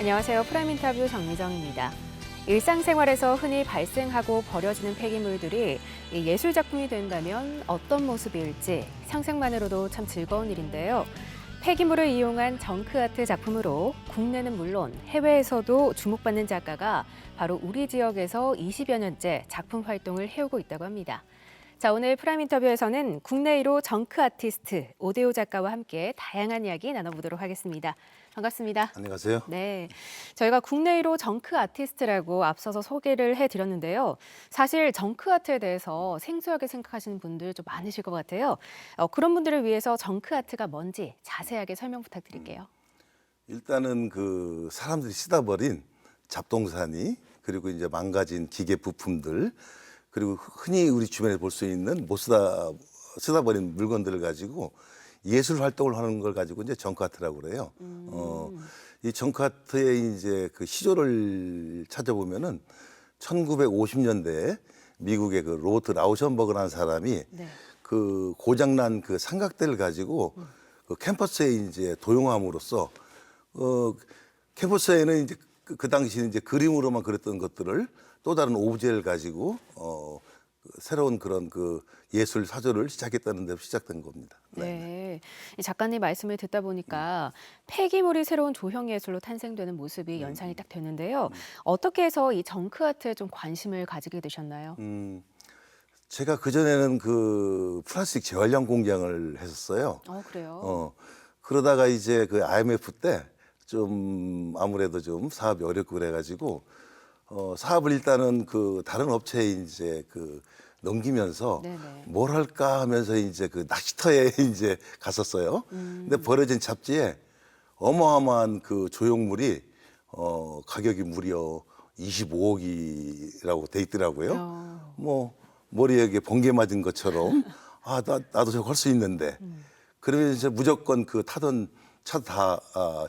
안녕하세요. 프라임 인터뷰 정미정입니다. 일상생활에서 흔히 발생하고 버려지는 폐기물들이 예술 작품이 된다면 어떤 모습일지 상상만으로도 참 즐거운 일인데요. 폐기물을 이용한 정크아트 작품으로 국내는 물론 해외에서도 주목받는 작가가 바로 우리 지역에서 20여 년째 작품 활동을 해오고 있다고 합니다. 자, 오늘 프라임 인터뷰에서는 국내 1호 정크 아티스트 오대호 작가와 함께 다양한 이야기 나눠보도록 하겠습니다. 반갑습니다. 안녕하세요. 네, 저희가 국내 1호 정크 아티스트라고 앞서서 소개를 해드렸는데요. 사실 정크 아트에 대해서 생소하게 생각하시는 분들 좀 많으실 것 같아요. 그런 분들을 위해서 정크 아트가 뭔지 자세하게 설명 부탁드릴게요. 일단은 그 사람들이 쓰다 버린 잡동사니 그리고 이제 망가진 기계 부품들 그리고 흔히 우리 주변에 볼 수 있는 못 쓰다 버린 물건들을 가지고 예술 활동을 하는 걸 가지고 이제 정크 아트라고 그래요. 이 정크 아트의 이제 그 시조를 찾아보면은 1950년대에 미국의 그 로트 라우션버그라는 사람이 네. 그 고장난 그 삼각대를 가지고 그 캠퍼스에 이제 도용함으로써 캠퍼스에는 이제 그 당시에 이제 그림으로만 그렸던 것들을 또 다른 오브제를 가지고 새로운 그런 그 예술 사조를 시작했다는 데로 시작된 겁니다. 네, 이 작가님 말씀을 듣다 보니까 폐기물이 새로운 조형 예술로 탄생되는 모습이 연상이 딱 되는데요. 어떻게 해서 이 정크 아트에 좀 관심을 가지게 되셨나요? 제가 그전에는 그 플라스틱 재활용 공장을 했었어요. 그래요? 그러다가 이제 그 IMF 때 좀 아무래도 좀 사업이 어렵고 그래가지고 사업을 일단은 그 다른 업체에 이제 그 넘기면서 네네. 뭘 할까 하면서 이제 그 낚시터에 이제 갔었어요. 근데 버려진 잡지에 어마어마한 그 조형물이 가격이 무려 25억이라고 돼 있더라고요. 뭐 머리에 이게 번개 맞은 것처럼 나도 저거 할 수 있는데 그러면 이제 무조건 그 타던 차 다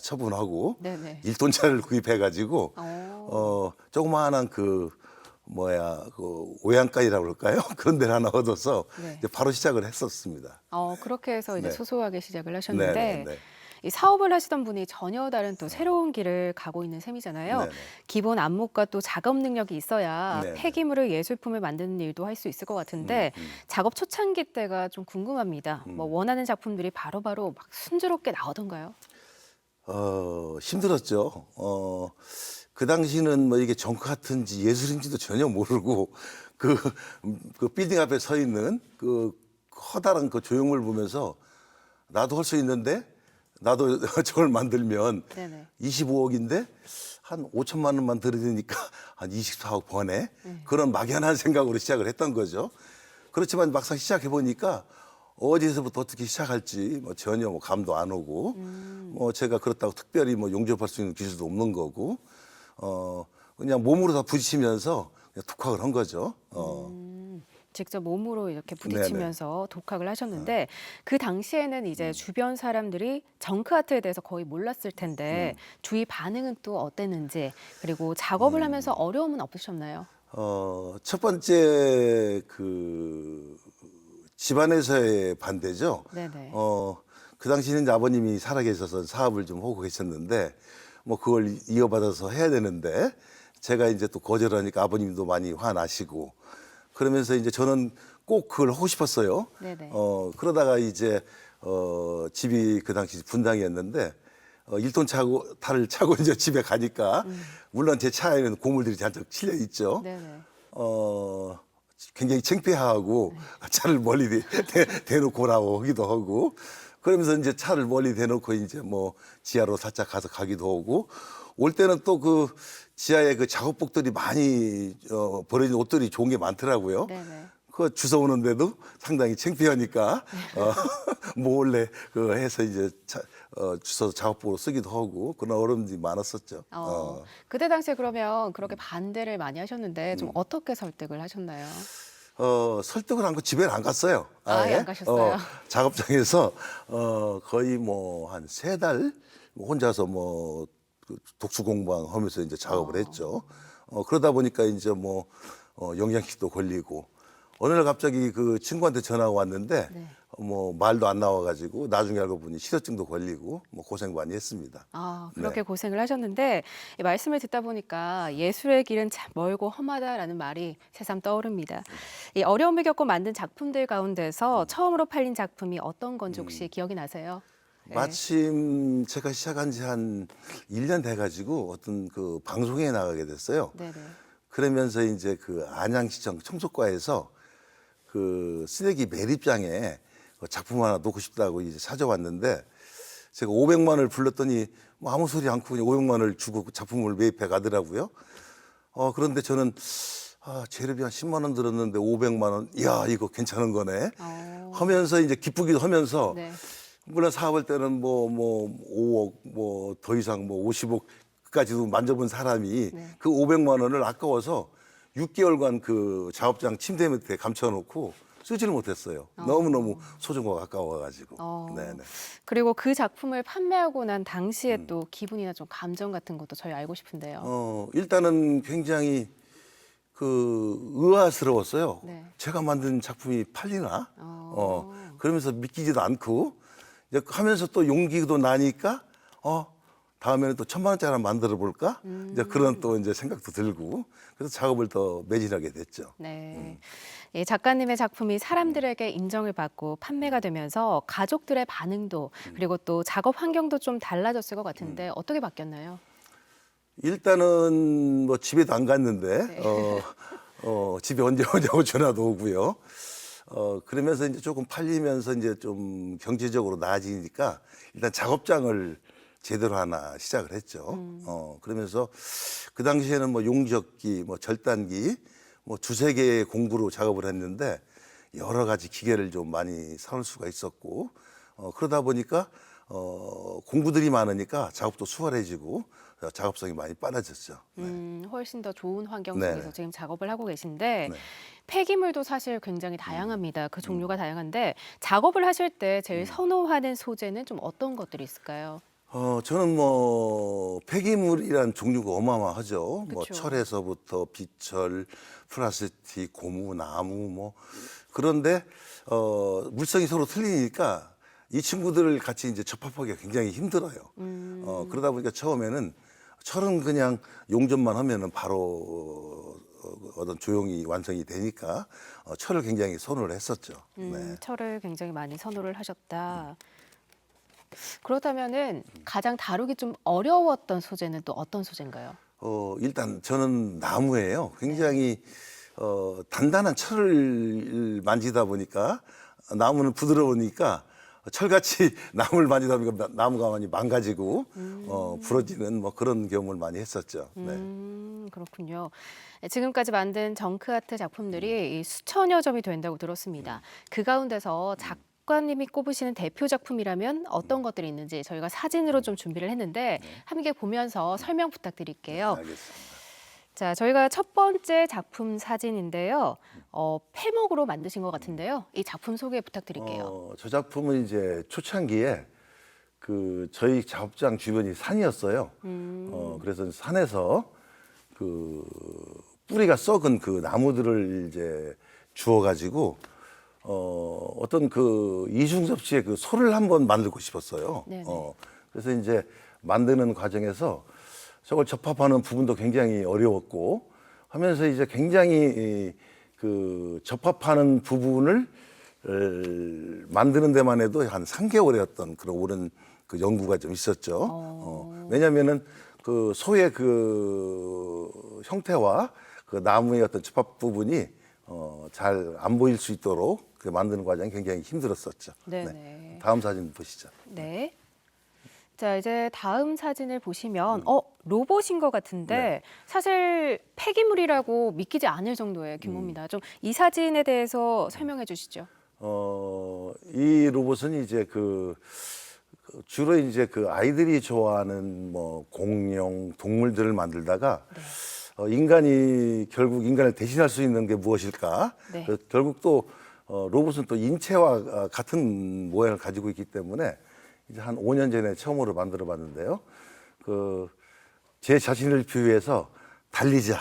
처분하고 네네. 1톤차를 구입해가지고 조그마한 그 오양가이라고 그럴까요? 그런 데를 하나 얻어서 네. 이제 바로 시작을 했었습니다. 그렇게 해서 이제 네. 소소하게 시작을 네, 하셨는데 네, 이 사업을 하시던 분이 전혀 다른 또 새로운 길을 가고 있는 셈이잖아요. 네, 네. 기본 안목과 또 작업 능력이 있어야 네, 네. 폐기물을 예술품을 만드는 일도 할 수 있을 것 같은데 작업 초창기 때가 좀 궁금합니다. 뭐 원하는 작품들이 바로바로 막 순조롭게 나오던가요? 힘들었죠. 그 당시는 뭐 이게 정크 같은지 예술인지도 전혀 모르고 그 빌딩 앞에 서 있는 그 커다란 그 조형물 보면서 나도 할 수 있는데 나도 저걸 만들면 네네. 25억인데 한 5천만 원만 들여드니까 한 24억 버네. 그런 막연한 생각으로 시작을 했던 거죠. 그렇지만 막상 시작해 보니까 어디서부터 어떻게 시작할지 뭐 전혀 뭐 감도 안 오고 뭐 제가 그렇다고 특별히 뭐 용접할 수 있는 기술도 없는 거고 그냥 몸으로 다 부딪히면서 그냥 독학을 한 거죠. 직접 몸으로 이렇게 부딪히면서 독학을 하셨는데 그 당시에는 이제 주변 사람들이 정크 아트에 대해서 거의 몰랐을 텐데 주위 반응은 또 어땠는지 그리고 작업을 하면서 어려움은 없으셨나요? 첫 번째 그 집안에서의 반대죠. 네네. 그 당시에는 이제 아버님이 살아계셔서 사업을 좀 하고 계셨는데 뭐 그걸 이어받아서 해야 되는데 제가 이제 또 거절하니까 아버님도 많이 화나시고 그러면서 이제 저는 꼭 그걸 하고 싶었어요. 네네. 그러다가 이제 집이 그 당시 분당이었는데 1톤 차를 차고 이제 집에 가니까 물론 제 차에는 고물들이 잔뜩 실려 있죠. 네네. 굉장히 창피하고 차를 멀리 대놓고 오라고 하기도 하고 그러면서 이제 차를 멀리 대놓고 이제 뭐 지하로 살짝 가서 가기도 하고 올 때는 또 그 지하에 그 작업복들이 많이 버려진 옷들이 좋은 게 많더라고요. 네네. 그 주워 오는데도 상당히 창피하니까 몰래 그 해서 이제 주워서 작업복으로 쓰기도 하고 그런 어려움들이 많았었죠. 그때 당시에 그러면 그렇게 반대를 많이 하셨는데 좀 어떻게 설득을 하셨나요? 설득을 한 거 집에는 안 갔어요. 아예 안 가셨어요? 작업장에서 거의 뭐 한 3달 혼자서 뭐 독수 공부하면서 이제 작업을 했죠. 그러다 보니까 이제 뭐 영양실도 걸리고 어느 날 갑자기 그 친구한테 전화가 왔는데 네. 뭐 말도 안 나와가지고 나중에 알고 보니 실어증도 걸리고 뭐 고생 많이 했습니다. 그렇게 네. 고생을 하셨는데 이 말씀을 듣다 보니까 예술의 길은 참 멀고 험하다라는 말이 새삼 떠오릅니다. 이 어려움을 겪고 만든 작품들 가운데서 처음으로 팔린 작품이 어떤 건지 혹시 기억이 나세요? 네. 마침 제가 시작한 지 한 1년 돼가지고 어떤 그 방송에 나가게 됐어요. 네네. 그러면서 이제 그 안양시청 청소과에서 그 쓰레기 매립장에 작품 하나 놓고 싶다고 이제 찾아왔는데 제가 500만 원을 불렀더니 뭐 아무 소리 않고 그냥 500만 원을 주고 작품을 매입해 가더라고요. 그런데 저는 재료비 한 10만 원 들었는데 500만 원, 이야 이거 괜찮은 거네 하면서 이제 기쁘기도 하면서 네. 물론 사업할 때는 뭐 5억 뭐 더 이상 뭐 50억까지도 만져본 사람이 네. 그 500만 원을 아까워서 6개월간 그 작업장 침대 밑에 감춰놓고 쓰지를 못했어요. 너무너무 소중하고 아까워가지고. 네네. 그리고 그 작품을 판매하고 난 당시에 또 기분이나 좀 감정 같은 것도 저희 알고 싶은데요. 일단은 굉장히 그 의아스러웠어요. 네. 제가 만든 작품이 팔리나? 그러면서 믿기지도 않고 이제 하면서 또 용기도 나니까 다음에는 또 1,000만 원짜리 하나 만들어 볼까? 이제 그런 또 이제 생각도 들고 그래서 작업을 더 매진하게 됐죠. 네. 예, 작가님의 작품이 사람들에게 인정을 받고 판매가 되면서 가족들의 반응도 그리고 또 작업 환경도 좀 달라졌을 것 같은데 어떻게 바뀌었나요? 일단은 뭐 집에도 안 갔는데 집에 언제 오냐고 전화도 오고요. 그러면서 이제 조금 팔리면서 이제 좀 경제적으로 나아지니까 일단 작업장을 제대로 하나 시작을 했죠. 그러면서 그 당시에는 뭐 용접기, 뭐 절단기, 뭐 두세 개의 공구로 작업을 했는데 여러 가지 기계를 좀 많이 사올 수가 있었고 그러다 보니까 공구들이 많으니까 작업도 수월해지고 작업성이 많이 빨라졌죠. 훨씬 더 좋은 환경 네. 속에서 지금 작업을 하고 계신데 네. 폐기물도 사실 굉장히 다양합니다. 그 종류가 다양한데 작업을 하실 때 제일 선호하는 소재는 좀 어떤 것들이 있을까요? 저는 뭐 폐기물이란 종류가 어마어마하죠. 뭐 그쵸. 철에서부터 비철, 플라스틱, 고무, 나무 뭐 그런데 물성이 서로 틀리니까 이 친구들을 같이 이제 접합하기가 굉장히 힘들어요. 그러다 보니까 처음에는 철은 그냥 용접만 하면은 바로 어떤 조용히 완성이 되니까 철을 굉장히 선호를 했었죠. 네. 철을 굉장히 많이 선호를 하셨다. 그렇다면은 가장 다루기 좀 어려웠던 소재는 또 어떤 소재인가요? 일단 저는 나무예요. 굉장히 단단한 철을 만지다 보니까 나무는 부드러우니까 철같이 나무를 만지다 보니까 나무가 많이 망가지고 부러지는 뭐 그런 경험을 많이 했었죠. 네. 그렇군요. 네, 지금까지 만든 정크아트 작품들이 이 수천여 점이 된다고 들었습니다. 그 가운데서 작가님이 꼽으시는 대표 작품이라면 어떤 것들이 있는지 저희가 사진으로 좀 준비를 했는데 함께 보면서 설명 부탁드릴게요. 알겠습니다. 자, 저희가 첫 번째 작품 사진인데요. 폐목으로 만드신 것 같은데요. 이 작품 소개 부탁드릴게요. 저 작품은 이제 초창기에 그 저희 작업장 주변이 산이었어요. 그래서 산에서 그 뿌리가 썩은 그 나무들을 이제 주워가지고 어떤 그 이중섭씨의 그 소를 한번 만들고 싶었어요. 네네. 그래서 이제 만드는 과정에서 저걸 접합하는 부분도 굉장히 어려웠고 하면서 이제 굉장히 그 접합하는 부분을 만드는 데만 해도 한 3개월의 어떤 그런 오랜 그 연구가 좀 있었죠. 왜냐면은 그 소의 그 형태와 그 나무의 어떤 접합 부분이 잘 안 보일 수 있도록 그 만드는 과정이 굉장히 힘들었었죠. 네네. 다음 사진 보시죠. 네. 자, 이제 다음 사진을 보시면 로봇인 것 같은데 네. 사실 폐기물이라고 믿기지 않을 정도의 규모입니다. 좀 이 사진에 대해서 설명해 주시죠. 이 로봇은 이제 주로 이제 그 아이들이 좋아하는 뭐 공룡, 동물들을 만들다가 인간이 결국 인간을 대신할 수 있는 게 무엇일까? 네. 그래서 결국 또 로봇은 또 인체와 같은 모양을 가지고 있기 때문에 이제 한 5년 전에 처음으로 만들어 봤는데요. 제 자신을 비유해서 달리자.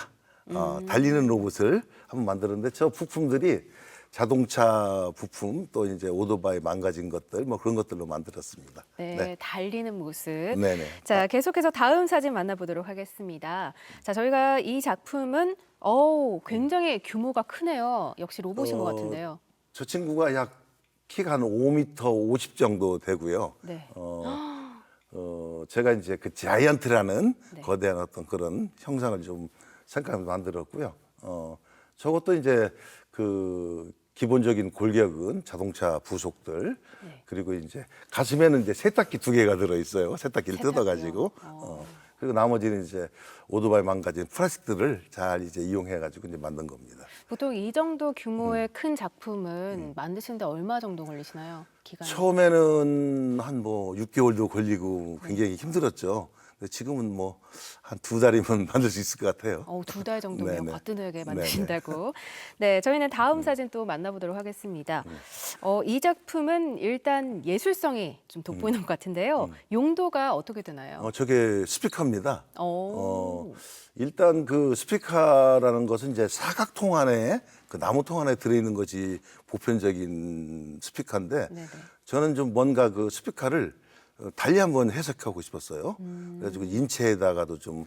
달리는 로봇을 한번 만들었는데 저 부품들이 자동차 부품 또 이제 오토바이 망가진 것들 뭐 그런 것들로 만들었습니다. 네, 달리는 모습. 네네. 자, 계속해서 다음 사진 만나보도록 하겠습니다. 자, 저희가 이 작품은 굉장히 규모가 크네요. 역시 로봇인 것 같은데요. 저 친구가 약 키가 한 5m 50 정도 되고요. 네. 제가 이제 그 자이언트라는 네. 거대한 어떤 그런 형상을 좀 생각하면서 만들었고요. 저것도 이제 그 기본적인 골격은 자동차 부속들 네. 그리고 이제 가슴에는 이제 세탁기 2개가 들어 있어요. 세탁기를 세탁기요? 뜯어가지고 그리고 나머지는 이제 오토바이 망가진 플라스틱들을 잘 이제 이용해가지고 이제 만든 겁니다. 보통 이 정도 규모의 큰 작품은 만드시는데 얼마 정도 걸리시나요? 기간이? 처음에는 한 뭐 6개월도 걸리고 굉장히 힘들었죠. 근데 지금은 뭐 한 2달이면 만들 수 있을 것 같아요. 2달 정도면 네네. 거뜬하게 만드신다고. 네, 저희는 다음 사진 또 만나보도록 하겠습니다. 이 작품은 일단 예술성이 좀 돋보이는 것 같은데요. 용도가 어떻게 되나요? 저게 스피커입니다. 오. 일단 그 스피커라는 것은 이제 사각통 안에 그 나무통 안에 들어있는 것이 보편적인 스피커인데 네네. 저는 좀 뭔가 그 스피커를 달리 한번 해석하고 싶었어요. 그래가지고 인체에다가도 좀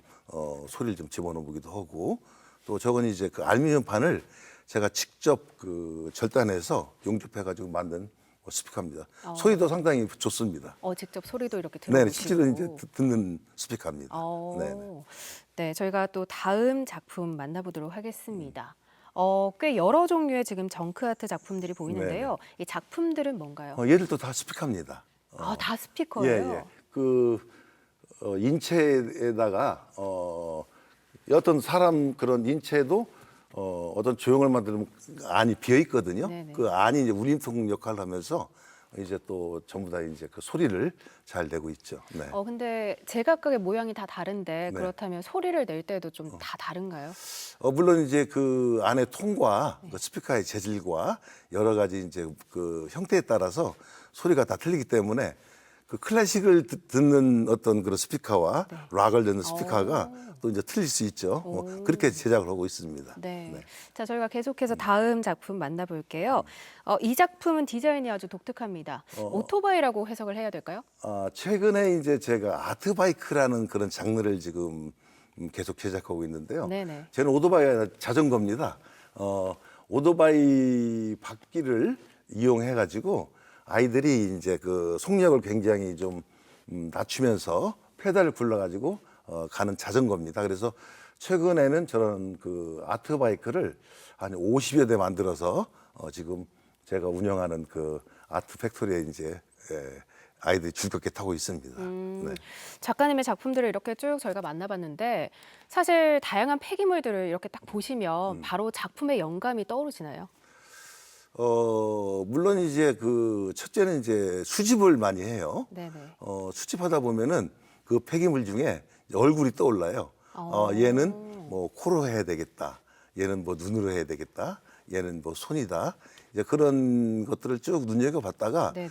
소리를 좀 집어넣어보기도 하고 또 저건 이제 그 알루미늄 판을 제가 직접 그 절단해서 용접해가지고 만든 스피커입니다. 소리도 상당히 좋습니다. 직접 소리도 이렇게 네, 들어보시고. 실제로 이제 듣는 스피커입니다. 네. 네, 저희가 또 다음 작품 만나보도록 하겠습니다. 꽤 여러 종류의 지금 정크 아트 작품들이 보이는데요. 이 작품들은 뭔가요? 얘들도 다 스피커입니다. 다 스피커예요? 예. 그 인체에다가 어떤 사람 그런 인체도 어떤 조형을 만들면 안이 비어 있거든요. 네네. 그 안이 이제 울림통 역할을 하면서 이제 또 전부 다 이제 그 소리를 잘 내고 있죠. 네. 근데 제각각의 모양이 다 다른데 네. 그렇다면 소리를 낼 때도 좀 다 다른가요? 물론 이제 그 안에 통과 그 스피커의 재질과 여러 가지 이제 그 형태에 따라서 소리가 다 틀리기 때문에 그 클래식을 듣는 어떤 그런 스피커와 락을 듣는 스피커가 또 이제 틀릴 수 있죠. 그렇게 제작을 하고 있습니다. 네. 자, 저희가 계속해서 다음 작품 만나볼게요. 이 작품은 디자인이 아주 독특합니다. 오토바이라고 해석을 해야 될까요? 최근에 이제 제가 아트바이크라는 그런 장르를 지금 계속 제작하고 있는데요. 네네. 저는 오토바이가 아니라 자전거입니다. 오토바이 바퀴를 이용해가지고 아이들이 이제 그 속력을 굉장히 좀 낮추면서 페달을 굴러가지고 가는 자전거입니다. 그래서 최근에는 저런 그 아트바이크를 한 50여 대 만들어서 지금 제가 운영하는 그 아트 팩토리에 이제 아이들이 즐겁게 타고 있습니다. 네. 작가님의 작품들을 이렇게 쭉 저희가 만나봤는데 사실 다양한 폐기물들을 이렇게 딱 보시면 바로 작품의 영감이 떠오르시나요? 물론 이제 그 첫째는 이제 수집을 많이 해요. 네네. 수집하다 보면은 그 폐기물 중에 얼굴이 떠올라요. 얘는 뭐 코로 해야 되겠다. 얘는 뭐 눈으로 해야 되겠다. 얘는 뭐 손이다. 이제 그런 것들을 쭉 눈여겨봤다가 네네.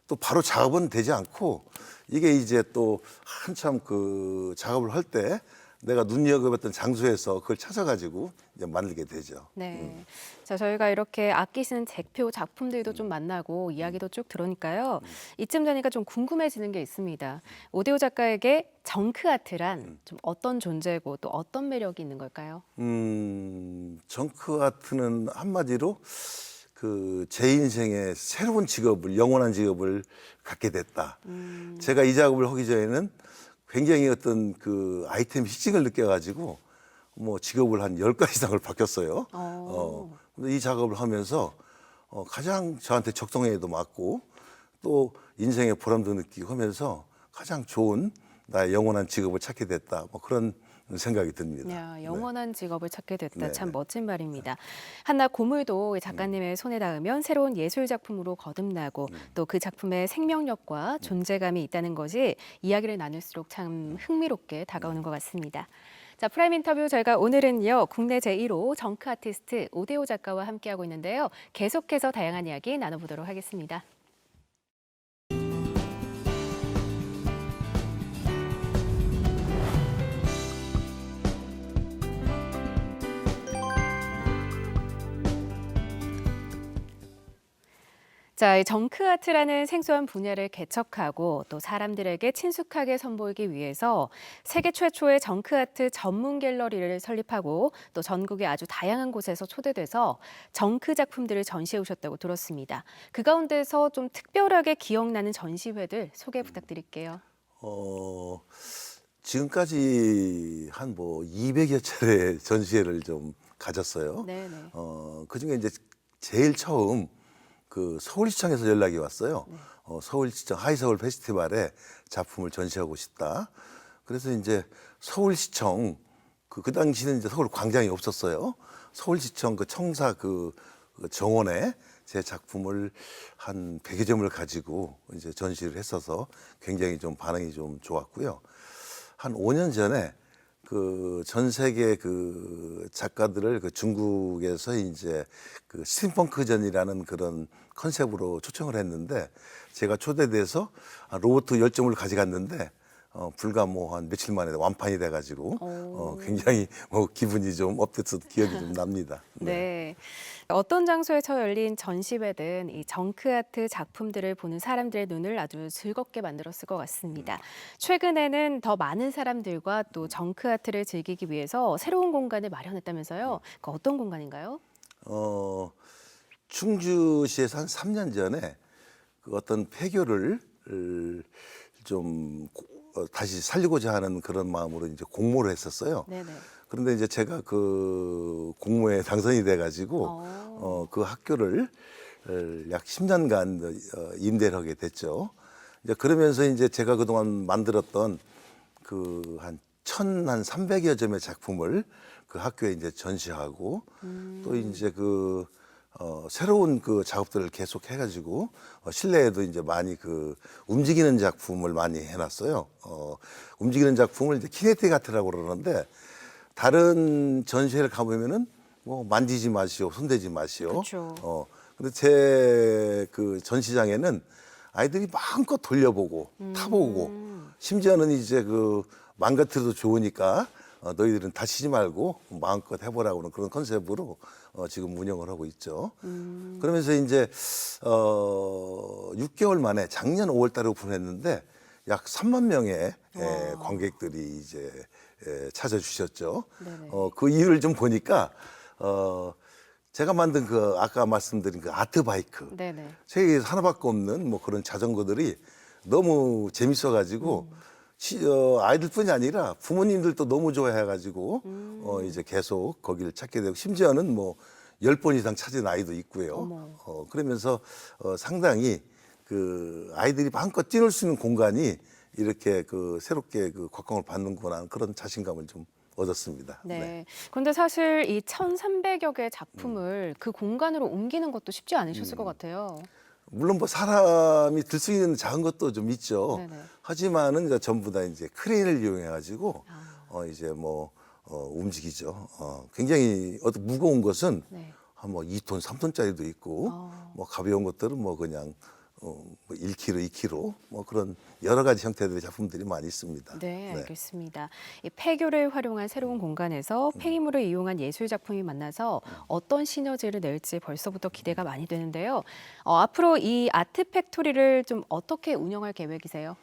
또 바로 작업은 되지 않고 이게 이제 또 한참 그 작업을 할 때 내가 눈여겨봤던 장소에서 그걸 찾아가지고 이제 만들게 되죠. 네. 자, 저희가 이렇게 아끼시는 대표 작품들도 좀 만나고 이야기도 쭉 들으니까요. 이쯤 되니까 좀 궁금해지는 게 있습니다. 오대호 작가에게 정크 아트란 좀 어떤 존재고 또 어떤 매력이 있는 걸까요? 정크 아트는 한마디로 그 제 인생의 새로운 직업을, 영원한 직업을 갖게 됐다. 제가 이 작업을 하기 전에는 굉장히 어떤 그 아이템 희증을 느껴가지고 뭐 직업을 한 10가지 이상을 바뀌었어요. 근데 이 작업을 하면서 가장 저한테 적성에도 맞고 또 인생의 보람도 느끼고 하면서 가장 좋은 나의 영원한 직업을 찾게 됐다. 뭐 그런 생각이 듭니다. 야, 영원한 직업을 찾게 됐다. 네, 참 네. 멋진 말입니다. 한낱 고물도 이 작가님의 손에 닿으면 새로운 예술 작품으로 거듭나고 또 그 작품의 생명력과 존재감이 있다는 것이 이야기를 나눌수록 참 흥미롭게 다가오는 것 같습니다. 자, 프라임 인터뷰 저희가 오늘은요. 국내 제1호 정크 아티스트 오대호 작가와 함께하고 있는데요. 계속해서 다양한 이야기 나눠보도록 하겠습니다. 자, 이 정크아트라는 생소한 분야를 개척하고 또 사람들에게 친숙하게 선보이기 위해서 세계 최초의 정크아트 전문 갤러리를 설립하고 또 전국의 아주 다양한 곳에서 초대돼서 정크 작품들을 전시해 오셨다고 들었습니다. 그 가운데서 좀 특별하게 기억나는 전시회들 소개 부탁드릴게요. 어, 지금까지 한 뭐 200여 차례 전시회를 좀 가졌어요. 네네. 그중에 이제 제일 처음 그 서울시청에서 연락이 왔어요. 서울시청 하이서울 페스티벌에 작품을 전시하고 싶다. 그래서 이제 서울시청 그 당시는 이제 서울 광장이 없었어요. 서울시청 그 청사 그 정원에 제 작품을 한 100여 점을 가지고 이제 전시를 했어서 굉장히 좀 반응이 좀 좋았고요. 한 5년 전에 그 전 세계 그 작가들을 그 중국에서 이제 그 스팀펑크전이라는 그런 컨셉으로 초청을 했는데 제가 초대돼서 로봇 10점을 가져갔는데 불과 뭐 한 며칠 만에 완판이 돼가지고 굉장히 뭐 기분이 좀 업됐던 기억이 좀 납니다. 네. 어떤 장소에서 열린 전시회든 이 정크아트 작품들을 보는 사람들의 눈을 아주 즐겁게 만들었을 것 같습니다. 최근에는 더 많은 사람들과 또 정크아트를 즐기기 위해서 새로운 공간을 마련했다면서요. 그 어떤 공간인가요? 어, 충주시에서 한 3년 전에 그 어떤 폐교를 좀 다시 살리고자 하는 그런 마음으로 이제 공모를 했었어요. 네네. 그런데 이제 제가 그 공모에 당선이 돼가지고 그 학교를 약 10년간 임대를 하게 됐죠. 이제 그러면서 이제 제가 그동안 만들었던 그 한 1,300여 점의 작품을 그 학교에 이제 전시하고 또 이제 그 새로운 그 작업들을 계속 해가지고 실내에도 이제 많이 그 움직이는 작품을 많이 해놨어요. 움직이는 작품을 이제 키네틱 아트라고 그러는데 다른 전시회를 가보면은 뭐 만지지 마시오, 손대지 마시오. 그쵸. 근데 제 그 전시장에는 아이들이 마음껏 돌려보고 타보고 심지어는 이제 그 망가뜨려도 좋으니까 너희들은 다치지 말고 마음껏 해보라고 하는 그런 컨셉으로 지금 운영을 하고 있죠. 그러면서 이제 6개월 만에 작년 5월 달에 오픈했는데 약 3만 명의 관객들이 이제 찾아주셨죠. 네네. 그 이유를 좀 보니까 제가 만든 그 아까 말씀드린 그 아트 바이크 네네. 세계에서 하나밖에 없는 뭐 그런 자전거들이 너무 재밌어가지고 아이들뿐이 아니라 부모님들도 너무 좋아해가지고 이제 계속 거기를 찾게 되고 심지어는 뭐 10번 이상 찾은 아이도 있고요. 그러면서 상당히 그 아이들이 마음껏 뛰놀 수 있는 공간이 이렇게 그 새롭게 그 곽광을 받는구나 하는 그런 자신감을 좀 얻었습니다. 네. 그런데 사실 이 1,300여 개의 작품을 그 공간으로 옮기는 것도 쉽지 않으셨을 것 같아요. 물론 뭐 사람이 들 수 있는 작은 것도 좀 있죠. 네네. 하지만은 이제 전부 다 이제 크레인을 이용해 가지고 이제 뭐 움직이죠. 굉장히 어떤 무거운 것은 네. 한 뭐 2톤, 3톤짜리도 있고 뭐 가벼운 것들은 뭐 그냥 뭐 1kg, 2kg 뭐 그런 여러 가지 형태들의 작품들이 많이 있습니다. 네, 알겠습니다. 이 폐교를 활용한 새로운 공간에서 폐기물을 이용한 예술 작품이 만나서 어떤 시너지를 낼지 벌써부터 기대가 많이 되는데요. 앞으로 이 아트 팩토리를 좀 어떻게 운영할 계획이세요?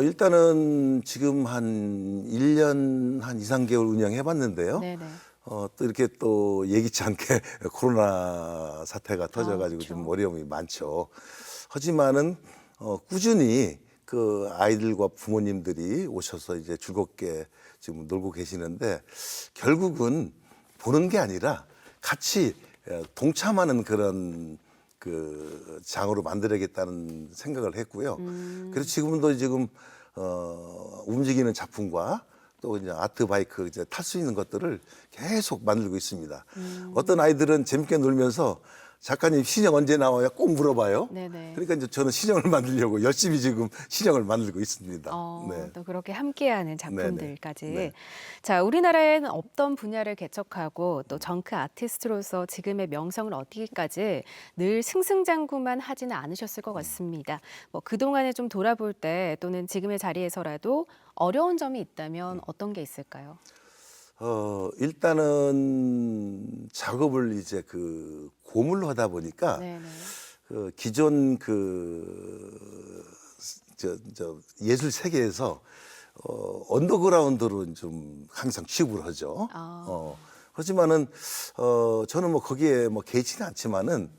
일단은 지금 한 1년 한 2, 3개월 운영해 봤는데요. 네네. 또 이렇게 또 예기치 않게 코로나 사태가 터져가지고 그렇죠. 좀 어려움이 많죠. 하지만은 꾸준히 그 아이들과 부모님들이 오셔서 이제 즐겁게 지금 놀고 계시는데 결국은 보는 게 아니라 같이 동참하는 그런 그 장으로 만들어야겠다는 생각을 했고요. 그래서 지금도 지금 움직이는 작품과 또 이제 아트 바이크 이제 탈 수 있는 것들을 계속 만들고 있습니다. 어떤 아이들은 재밌게 놀면서 작가님 신형 언제 나와요? 꼭 물어봐요. 네네. 그러니까 이제 저는 신형을 만들려고 열심히 지금 신형을 만들고 있습니다. 네. 또 그렇게 함께하는 작품들까지. 네. 자, 우리나라에는 없던 분야를 개척하고 또 정크 아티스트로서 지금의 명성을 얻기까지 늘 승승장구만 하지는 않으셨을 것 같습니다. 뭐 그동안에 좀 돌아볼 때 또는 지금의 자리에서라도 어려운 점이 있다면 어떤 게 있을까요? 일단은 작업을 이제 그 고물로 하다 보니까 네네. 그 기존 예술 세계에서 언더그라운드로 좀 항상 취급을 하죠. 하지만은 저는 뭐 거기에 뭐 개의치는 않지만은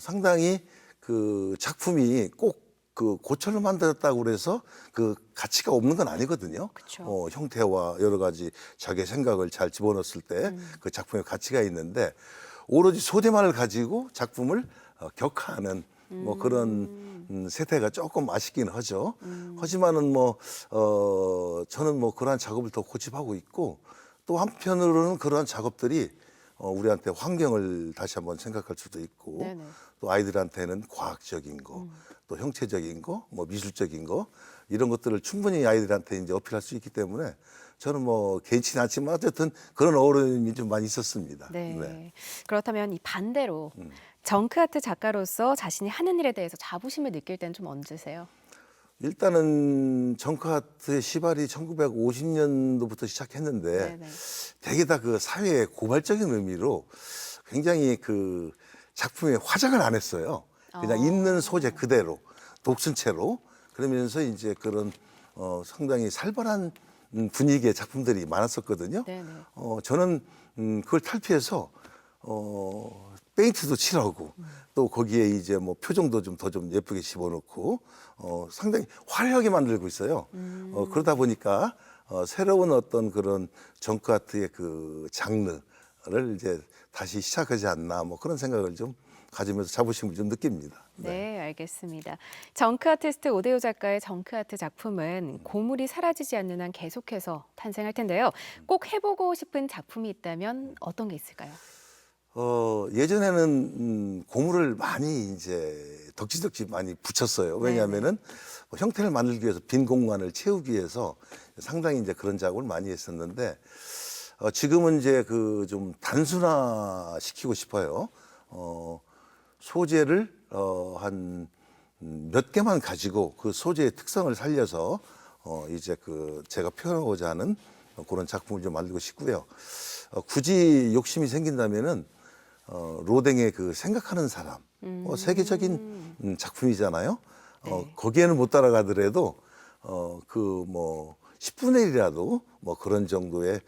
상당히 그 작품이 꼭 그 고철로 만들었다고 그래서 그 가치가 없는 건 아니거든요. 그쵸. 형태와 여러 가지 자기의 생각을 잘 집어넣었을 때 그 작품의 가치가 있는데 오로지 소재만을 가지고 작품을 격하하는 뭐 그런 세태가 조금 아쉽긴 하죠. 하지만은 뭐 저는 뭐 그러한 작업을 더 고집하고 있고 또 한편으로는 그러한 작업들이 우리한테 환경을 다시 한번 생각할 수도 있고 네네. 또 아이들한테는 과학적인 거, 또 형체적인 거, 뭐 미술적인 거 이런 것들을 충분히 아이들한테 이제 어필할 수 있기 때문에 저는 뭐 개의치는 않지만 어쨌든 그런 어려움이 좀 많이 있었습니다. 네. 그렇다면 이 반대로 정크아트 작가로서 자신이 하는 일에 대해서 자부심을 느낄 때는 좀 언제세요? 일단은 정크아트의 시발이 1950년도부터 시작했는데 네네. 대개 다 그 사회의 고발적인 의미로 굉장히 그 작품에 화장을 안 했어요. 그냥 있는 소재 그대로 독순체로 그러면서 이제 그런 상당히 살벌한 분위기의 작품들이 많았었거든요. 네네. 저는 그걸 탈피해서 페인트도 칠하고 또 거기에 이제 뭐 표정도 좀 더 좀 예쁘게 집어넣고 상당히 화려하게 만들고 있어요. 그러다 보니까 새로운 어떤 그런 정크아트의 그 장르를 이제 다시 시작하지 않나 뭐 그런 생각을 좀 가지면서 자부심을 좀 느낍니다. 네, 알겠습니다. 정크 아티스트 오대호 작가의 정크 아트 작품은 고물이 사라지지 않는 한 계속해서 탄생할 텐데요. 꼭 해보고 싶은 작품이 있다면 어떤 게 있을까요? 예전에는 고무를 많이 이제 덕지덕지 많이 붙였어요. 왜냐하면은 뭐 형태를 만들기 위해서 빈 공간을 채우기 위해서 상당히 이제 그런 작업을 많이 했었는데 지금은 이제 그 좀 단순화 시키고 싶어요. 소재를 한 몇 개만 가지고 그 소재의 특성을 살려서 이제 그 제가 표현하고자 하는 그런 작품을 좀 만들고 싶고요. 굳이 욕심이 생긴다면은 로댕의 그 생각하는 사람, 세계적인 작품이잖아요. 네. 거기에는 못 따라가더라도 그 뭐 10분의 1이라도 뭐 그런 정도의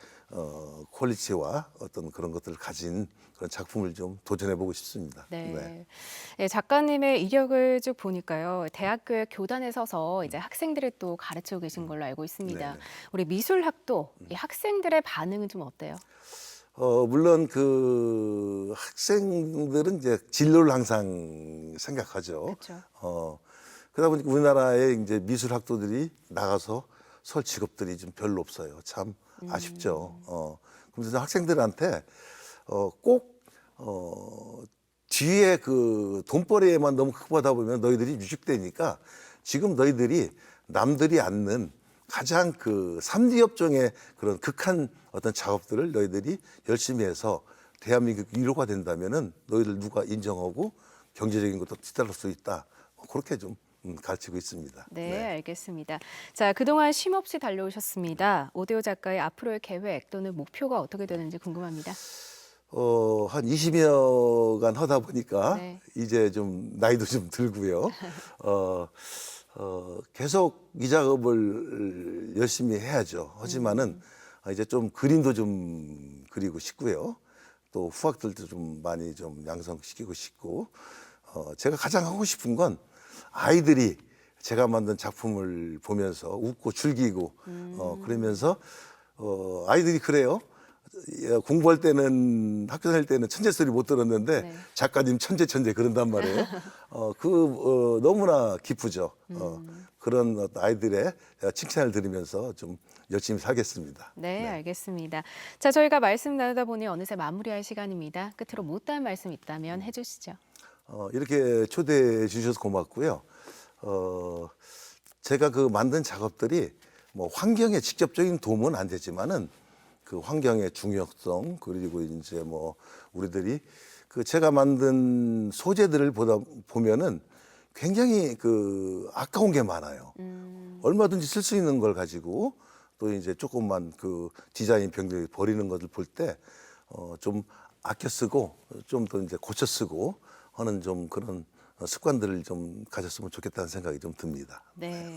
퀄리티와 어떤 그런 것들을 가진 그런 작품을 좀 도전해보고 싶습니다. 네. 네, 작가님의 이력을 쭉 보니까요. 대학교의 교단에 서서 이제 학생들을 또 가르치고 계신 걸로 알고 있습니다. 네네. 우리 미술학도 이 학생들의 반응은 좀 어때요? 물론 그 학생들은 이제 진로를 항상 생각하죠. 그쵸. 그러다 보니까 우리나라에 이제 미술학도들이 나가서 설 직업들이 좀 별로 없어요. 참 아쉽죠. 그래서 학생들한테 꼭 뒤에 그 돈벌이에만 너무 크고하다 보면 너희들이 유축되니까 지금 너희들이 남들이 않는 가장 그 3D 업종의 그런 극한 어떤 작업들을 너희들이 열심히 해서 대한민국 1호가 된다면은 너희들 누가 인정하고 경제적인 것도 뒤따를 수 있다. 그렇게 좀 가르치고 있습니다. 네, 알겠습니다. 자, 그동안 쉼없이 달려오셨습니다. 오대호 작가의 앞으로의 계획 또는 목표가 어떻게 되는지 궁금합니다. 한 20여간 하다 보니까 네. 이제 좀 나이도 좀 들고요. 계속 이 작업을 열심히 해야죠. 하지만은 이제 좀 그림도 좀 그리고 싶고요. 또 후학들도 좀 많이 좀 양성시키고 싶고, 제가 가장 하고 싶은 건 아이들이 제가 만든 작품을 보면서 웃고 즐기고, 그러면서, 아이들이 그래요. 공부할 때는 학교 다닐 때는 천재 소리 못 들었는데 네. 작가님 천재 그런단 말이에요. 너무나 기쁘죠. 그런 어떤 아이들의 칭찬을 들으면서 좀 열심히 살겠습니다. 네, 알겠습니다. 자, 저희가 말씀 나누다 보니 어느새 마무리할 시간입니다. 끝으로 못다한 말씀 있다면 해주시죠. 이렇게 초대해 주셔서 고맙고요. 제가 그 만든 작업들이 뭐 환경에 직접적인 도움은 안 되지만은 그 환경의 중요성 그리고 이제 뭐 우리들이 그 제가 만든 소재들을 보면은 굉장히 그 아까운 게 많아요. 얼마든지 쓸 수 있는 걸 가지고 또 이제 조금만 그 디자인 병들이 버리는 것을 볼 때 좀 아껴 쓰고 좀 더 이제 고쳐 쓰고 하는 좀 그런 습관들을 좀 가졌으면 좋겠다는 생각이 좀 듭니다. 네.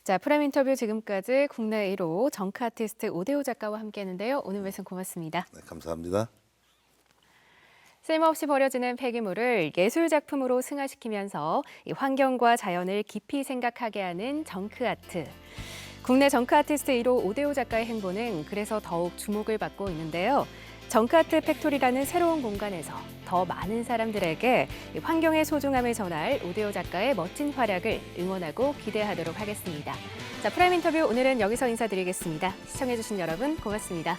자, 프라임 인터뷰 지금까지 국내 1호 정크 아티스트 오대호 작가와 함께했는데요. 오늘 말씀 고맙습니다. 네, 감사합니다. 쓸모없이 버려지는 폐기물을 예술 작품으로 승화시키면서 이 환경과 자연을 깊이 생각하게 하는 정크 아트. 국내 정크 아티스트 1호 오대호 작가의 행보는 그래서 더욱 주목을 받고 있는데요. 정크 아트 팩토리라는 새로운 공간에서 더 많은 사람들에게 이 환경의 소중함을 전할 오대호 작가의 멋진 활약을 응원하고 기대하도록 하겠습니다. 자, 프라임 인터뷰 오늘은 여기서 인사드리겠습니다. 시청해주신 여러분 고맙습니다.